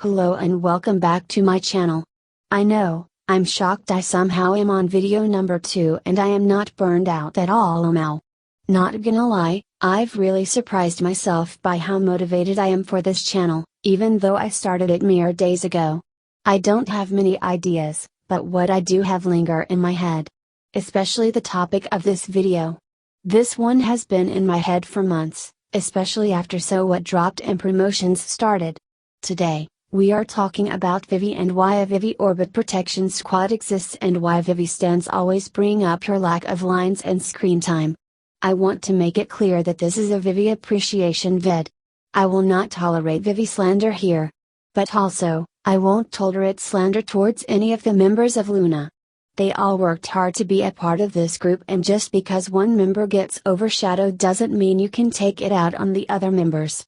Hello and welcome back to my channel. I know, I'm shocked I somehow am on video number 2 and I am not burned out at all now. Not gonna lie, I've really surprised myself by how motivated I am for this channel, even though I started it mere days ago. I don't have many ideas, but what I do have linger in my head. Especially the topic of this video. This one has been in my head for months, especially after So What dropped and promotions started. Today, we are talking about VIVI and why a VIVI orbit protection squad exists and why VIVI stands always bring up her lack of lines and screen time. I want to make it clear that this is a VIVI appreciation vid. I will not tolerate VIVI slander here. But also, I won't tolerate slander towards any of the members of LOONA. They all worked hard to be a part of this group, and just because one member gets overshadowed doesn't mean you can take it out on the other members.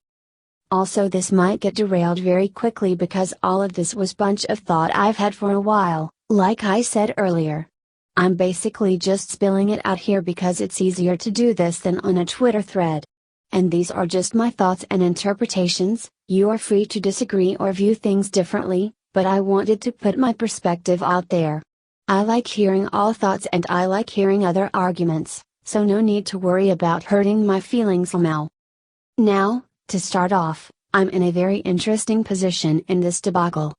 Also, this might get derailed very quickly because all of this was bunch of thought I've had for a while, like I said earlier. I'm basically just spilling it out here because it's easier to do this than on a Twitter thread. And these are just my thoughts and interpretations. You are free to disagree or view things differently, but I wanted to put my perspective out there. I like hearing all thoughts and I like hearing other arguments, so no need to worry about hurting my feelings somehow. Now, to start off, I'm in a very interesting position in this debacle.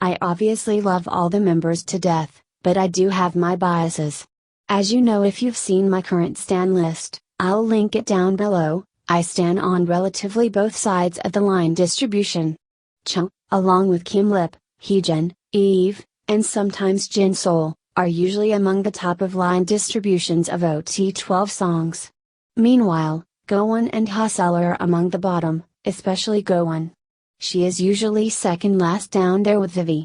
I obviously love all the members to death, but I do have my biases. As you know if you've seen my current stan list, I'll link it down below. I stan on relatively both sides of the line distribution. Chung, along with Kim Lip, Heejin, Eve, and sometimes Jin Seol, are usually among the top of line distributions of OT12 songs. Meanwhile, Gowon and Hustle are among the bottom, especially Gowon. She is usually second last down there with VIVI.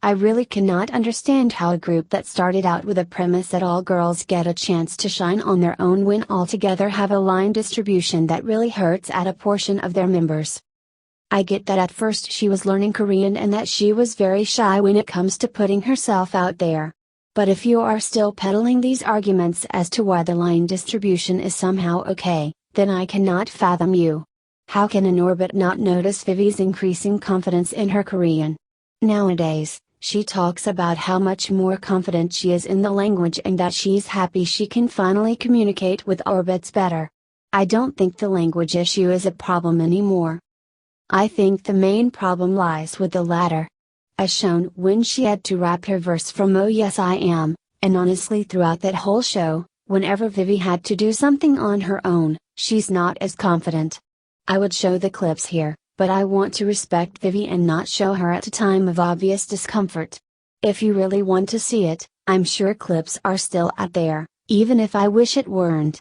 I really cannot understand how a group that started out with a premise that all girls get a chance to shine on their own when all together have a line distribution that really hurts at a portion of their members. I get that at first she was learning Korean and that she was very shy when it comes to putting herself out there. But if you are still peddling these arguments as to why the line distribution is somehow okay, then I cannot fathom you. How can an orbit not notice VIVI's increasing confidence in her Korean? Nowadays, she talks about how much more confident she is in the language and that she's happy she can finally communicate with orbits better. I don't think the language issue is a problem anymore. I think the main problem lies with the latter. As shown when she had to rap her verse from Oh Yes I Am, and honestly throughout that whole show, whenever VIVI had to do something on her own, she's not as confident. I would show the clips here, but I want to respect VIVI and not show her at a time of obvious discomfort. If you really want to see it, I'm sure clips are still out there, even if I wish it weren't.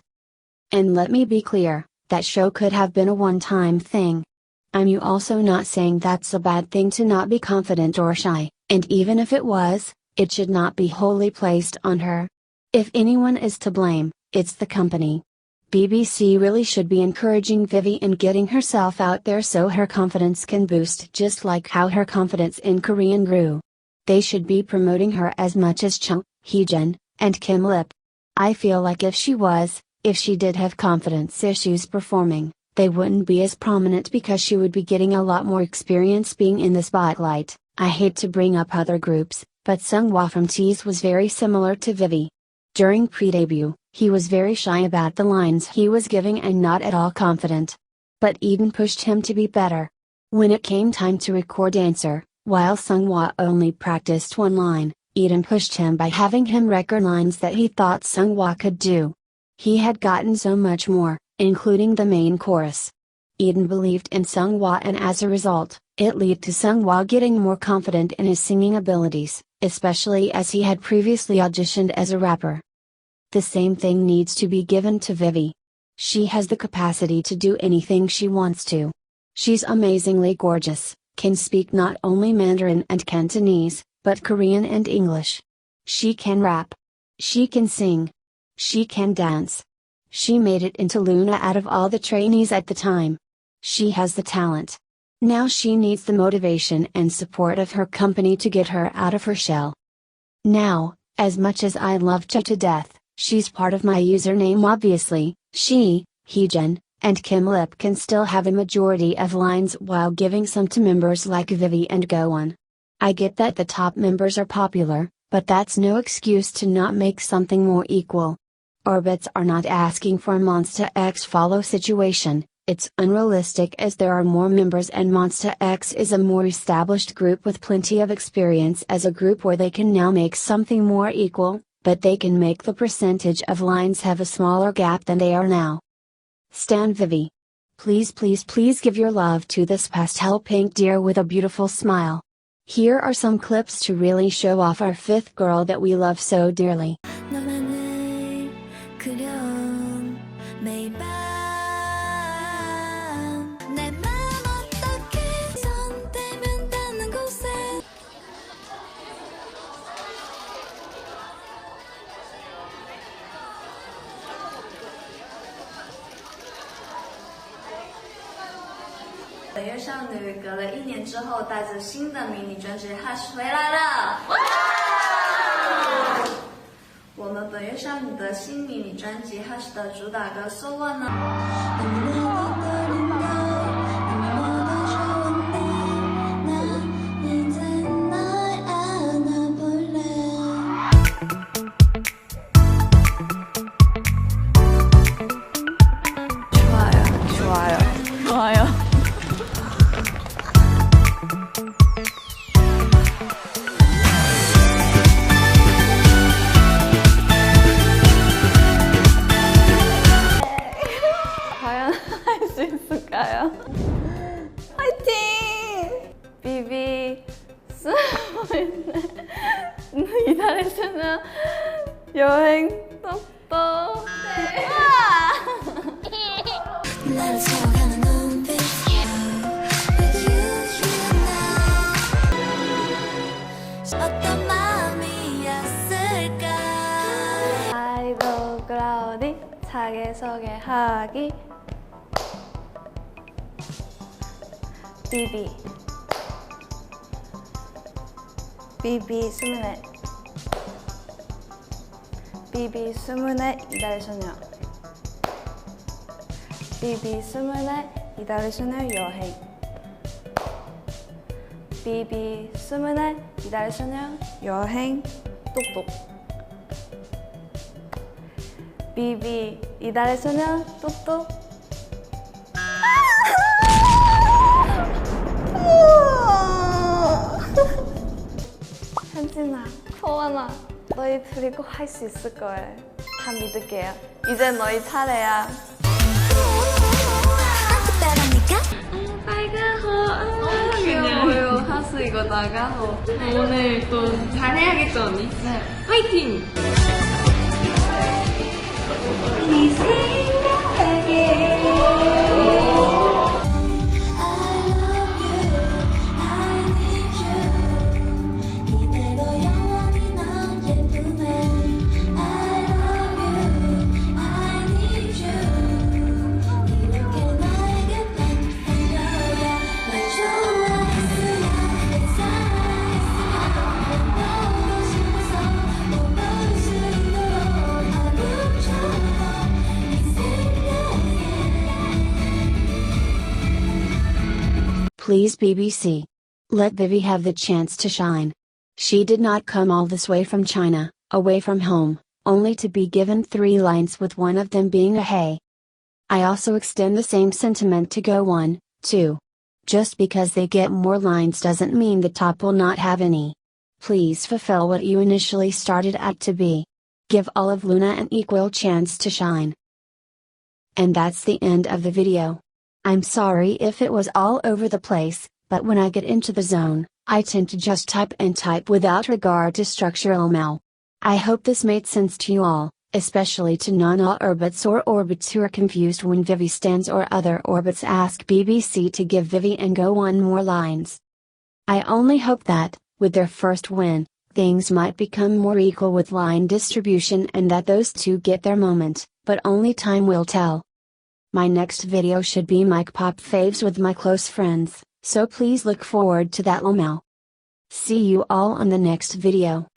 And let me be clear, that show could have been a one-time thing. I'm also not saying that's a bad thing to not be confident or shy, and even if it was, it should not be wholly placed on her. If anyone is to blame, it's the company. BBC really should be encouraging VIVI and getting herself out there so her confidence can boost just like how her confidence in Korean grew. They should be promoting her as much as Chung, Heejin, and Kim Lip. I feel like if she did have confidence issues performing, they wouldn't be as prominent because she would be getting a lot more experience being in the spotlight. I hate to bring up other groups, but Seonghwa from Tease was very similar to VIVI. During pre-debut, he was very shy about the lines he was giving and not at all confident. But Eden pushed him to be better. When it came time to record Answer, while Seonghwa only practiced one line, Eden pushed him by having him record lines that he thought Seonghwa could do. He had gotten so much more, including the main chorus. Eden believed in Seonghwa and as a result, it led to Seonghwa getting more confident in his singing abilities, especially as he had previously auditioned as a rapper. The same thing needs to be given to VIVI. She has the capacity to do anything she wants to. She's amazingly gorgeous, can speak not only Mandarin and Cantonese, but Korean and English. She can rap. She can sing. She can dance. She made it into LOONA out of all the trainees at the time. She has the talent. Now she needs the motivation and support of her company to get her out of her shell. Now, as much as I love Cha to death, she's part of my username obviously. She, Heejin, And Kim Lip can still have a majority of lines while giving some to members like Vivi and Go1. I get that the top members are popular, but that's no excuse to not make something more equal. Orbits are not asking for a Monsta X follow situation. It's unrealistic as there are more members and Monsta X is a more established group with plenty of experience as a group where they can now make something more equal, but they can make the percentage of lines have a smaller gap than they are now. Stan Vivi. Please give your love to this pastel pink deer with a beautiful smile. Here are some clips to really show off our fifth girl that we love so dearly. 本月少女隔了1年之后，带着新的迷你专辑《Hush》回来了。我们本月少女的新迷你专辑《Hush》的主打歌《So What》呢？ 화이팅! 비비 이달에서는 여행 똑똑. 네. 어떤 마음이었을까? 아이돌 클라우디 자기소개하기. VIVI VIVI 24 VIVI 24 이달의 소녀 VIVI 24 이달의 소녀 여행 VIVI 24 이달의 소녀 여행 똑똑 VIVI 이달의 소녀 똑똑. 현진아, 소원아, 너희 둘이 꼭 할 수 있을 거야. 다 믿을게요. 이제 너희 차례야. 빨간 귀여워요. 하수 이거 나가서 오늘 또 잘해야겠죠, 언니? 네. 화이팅! 이 생각하게. Please BBC. Let Vivi have the chance to shine. She did not come all this way from China, away from home, only to be given 3 lines with one of them being a hey. I also extend the same sentiment to Go1, too. Just because they get more lines doesn't mean the top will not have any. Please fulfill what you initially started at to be. Give all of LOONA an equal chance to shine. And that's the end of the video. I'm sorry if it was all over the place, but when I get into the zone, I tend to just type and type without regard to structural mal. I hope this made sense to you all, especially to non-all orbits or orbits who are confused when Vivi stands or other orbits ask BBC to give Vivi and Go1 more lines. I only hope that, with their first win, things might become more equal with line distribution and that those two get their moment, but only time will tell. My next video should be my K-pop faves with my close friends, so please look forward to that lol. See you all on the next video.